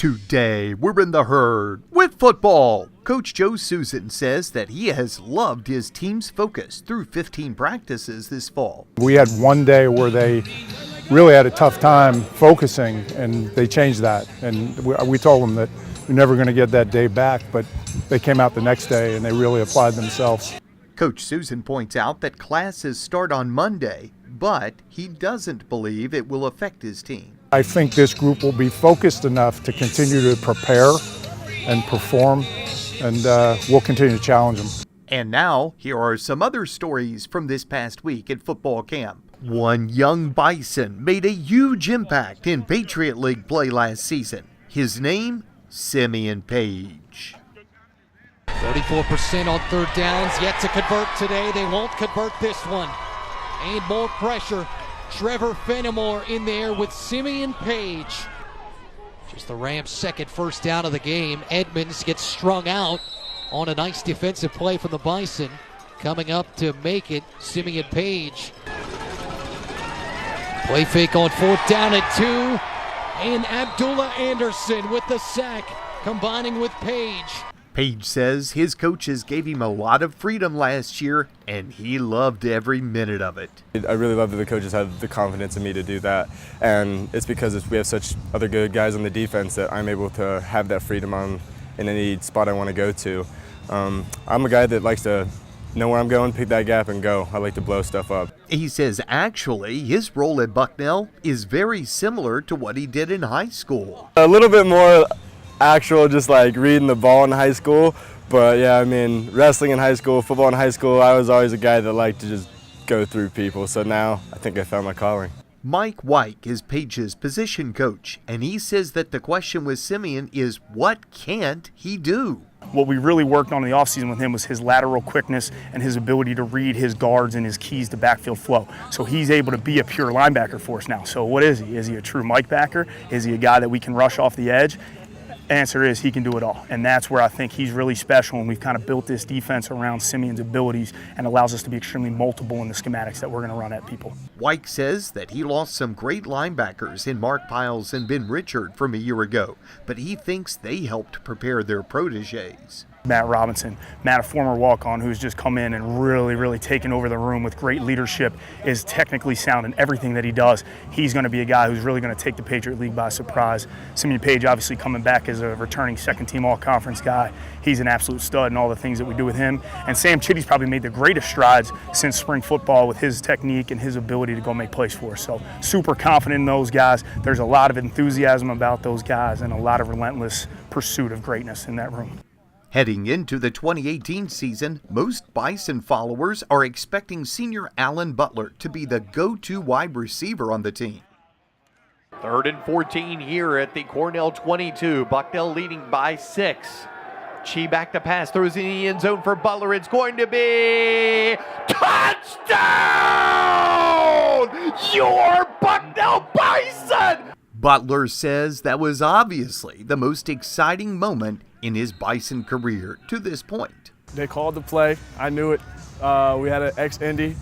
Today, we're in the herd with football. Coach Joe Susan says that he has loved his team's focus through 15 practices this fall. We had one day where they really had a tough time focusing, and they changed that. And we told them that we're never going to get that day back, but they came out the next day and they really applied themselves. Coach Susan points out that classes start on Monday, but he doesn't believe it will affect his team. I think this group will be focused enough to continue to prepare and perform, and we'll continue to challenge them. And now, here are some other stories from this past week at football camp. One young Bison made a huge impact in Patriot League play last season. His name, Simeon Page. 34% on third downs, yet to convert today. They won't convert this one. And more pressure. Trevor Fenimore in there with Simeon Page. Just the Rams' second first down of the game. Edmonds gets strung out on a nice defensive play from the Bison. Coming up to make it, Simeon Page. Play fake on fourth down at 2. And Abdullah Anderson with the sack, combining with Page. Page says his coaches gave him a lot of freedom last year, and he loved every minute of it. I really love that the coaches have the confidence in me to do that, and it's because we have such other good guys on the defense that I'm able to have that freedom in any spot I want to go to. I'm a guy that likes to know where I'm going, pick that gap, and go. I like to blow stuff up. He says actually his role at Bucknell is very similar to what he did in high school. A little bit more actual, just like reading the ball in high school, but yeah, I mean, wrestling in high school, football in high school, I was always a guy that liked to just go through people, so now I think I found my calling. Mike Wyke is Page's position coach, and he says that the question with Simeon is what can't he do? What we really worked on in the offseason with him was his lateral quickness and his ability to read his guards and his keys to backfield flow. So he's able to be a pure linebacker for us now. So what is he? Is he a true Mike backer? Is he a guy that we can rush off the edge? Answer is he can do it all, and that's where I think he's really special, and we've kind of built this defense around Simeon's abilities and allows us to be extremely multiple in the schematics that we're going to run at people. Wyke says that he lost some great linebackers in Mark Piles and Ben Richard from a year ago, but he thinks they helped prepare their protégés. Matt Robinson, Matt, a former walk-on who's just come in and really taken over the room with great leadership, is technically sound in everything that he does. He's going to be a guy who's really going to take the Patriot League by surprise. Simeon Page obviously coming back as a returning second-team all-conference guy. He's an absolute stud in all the things that we do with him. And Sam Chitty's probably made the greatest strides since spring football with his technique and his ability to go make plays for us. So super confident in those guys. There's a lot of enthusiasm about those guys and a lot of relentless pursuit of greatness in that room. Heading into the 2018 season, most Bison followers are expecting senior Allan Butler to be the go-to wide receiver on the team. 3rd and 14 here at the Cornell 22. Bucknell leading by 6. Chi back to pass, throws in the end zone for Butler. It's going to be touchdown! Your Bucknell Bison! Butler says that was obviously the most exciting moment in his Bison career to this point. They called the play. I knew it. We had an ex-Indy.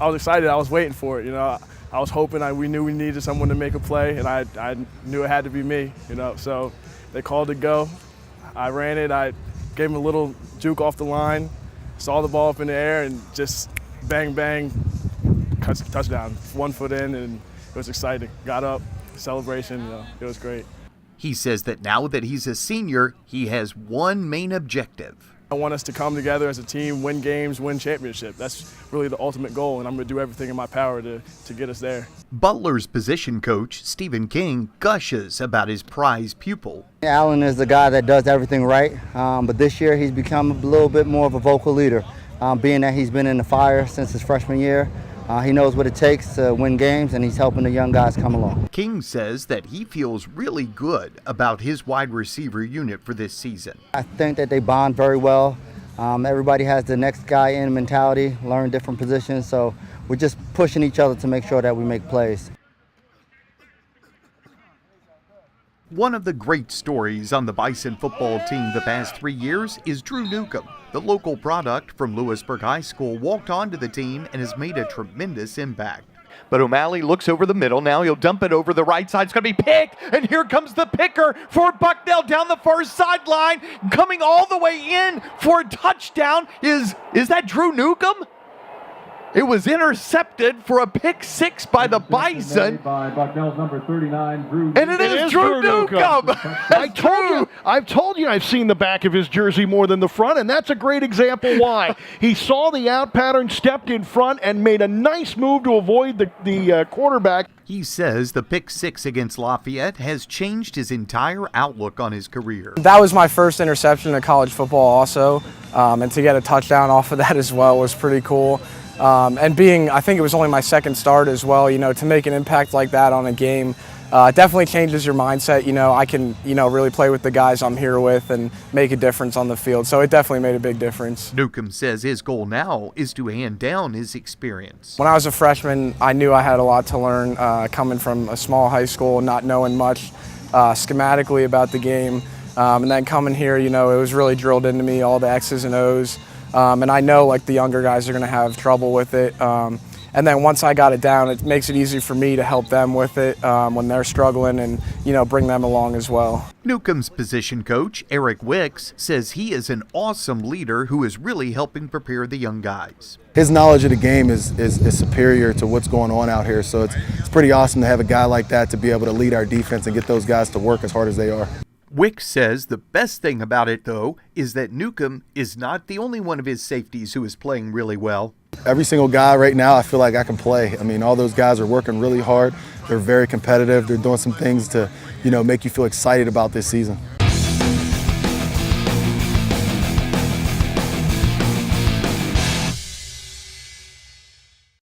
I was excited. I was waiting for it. You know, I was hoping we knew we needed someone to make a play, and I knew it had to be me. You know, so they called it go. I ran it. I gave him a little juke off the line, saw the ball up in the air, and just bang, bang, touchdown. 1 foot in, and it was exciting. Got up, celebration. You know, it was great. He says that now that he's a senior, he has one main objective. I want us to come together as a team, win games, win championship. That's really the ultimate goal, and I'm going to do everything in my power to get us there. Butler's position coach, Stephen King, gushes about his prize pupil. Allan is the guy that does everything right, but this year he's become a little bit more of a vocal leader, being that he's been in the fire since his freshman year. He knows what it takes to win games, and he's helping the young guys come along. King says that he feels really good about his wide receiver unit for this season. I think that they bond very well. Everybody has the next guy in mentality, learn different positions, so we're just pushing each other to make sure that we make plays. One of the great stories on the Bison football team the past 3 years is Drew Newcombe. The local product from Lewisburg High School walked onto the team and has made a tremendous impact. but O'Malley looks over the middle. Now he'll dump it over the right side. It's going to be picked, and here comes the picker for Bucknell down the far sideline. Coming all the way in for a touchdown is that Drew Newcombe? It was intercepted for a pick six by the Bison. By Bucknell's number 39, Drew. And it is Drew Newcombe. I've told you I've seen the back of his jersey more than the front, and that's a great example why. He saw the out pattern, stepped in front, and made a nice move to avoid the quarterback. He says the pick six against Lafayette has changed his entire outlook on his career. That was my first interception in college football also, and to get a touchdown off of that as well was pretty cool. And I think it was only my second start as well, to make an impact like that on a game definitely changes your mindset. I can, really play with the guys I'm here with and make a difference on the field. So it definitely made a big difference. Newcombe says his goal now is to hand down his experience. When I was a freshman, I knew I had a lot to learn coming from a small high school, not knowing much schematically about the game. And then coming here, it was really drilled into me, all the X's and O's. And I know the younger guys are going to have trouble with it. And then once I got it down, it makes it easy for me to help them with it when they're struggling and, bring them along as well. Newcombe's position coach, Eric Wicks, says he is an awesome leader who is really helping prepare the young guys. His knowledge of the game is superior to what's going on out here. So it's pretty awesome to have a guy like that to be able to lead our defense and get those guys to work as hard as they are. Wicks says the best thing about it, though, is that Newcombe is not the only one of his safeties who is playing really well. Every single guy right now, I feel like I can play. I mean, all those guys are working really hard. They're very competitive. They're doing some things to, make you feel excited about this season.